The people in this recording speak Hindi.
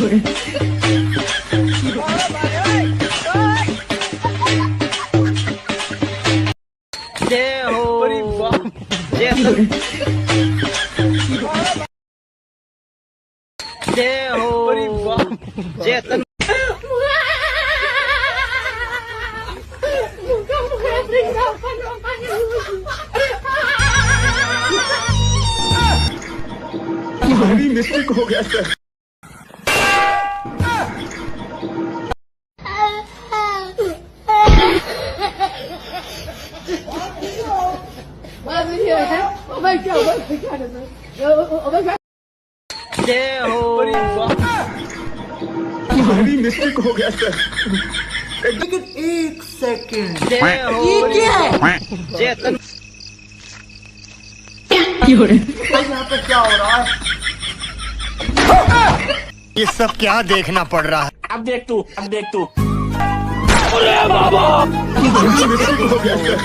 जय हो जय हो जय भारी मिस्टेक हो गया सर। जय हो भारी मिस्टेक हो गया सर। लेकिन एक सेकंड, जय हो ये क्या है? जय यहाँ पे क्या हो रहा है? ये सब क्या देखना पड़ रहा है। अब देख तू भारी मिस्टेक हो गया सर।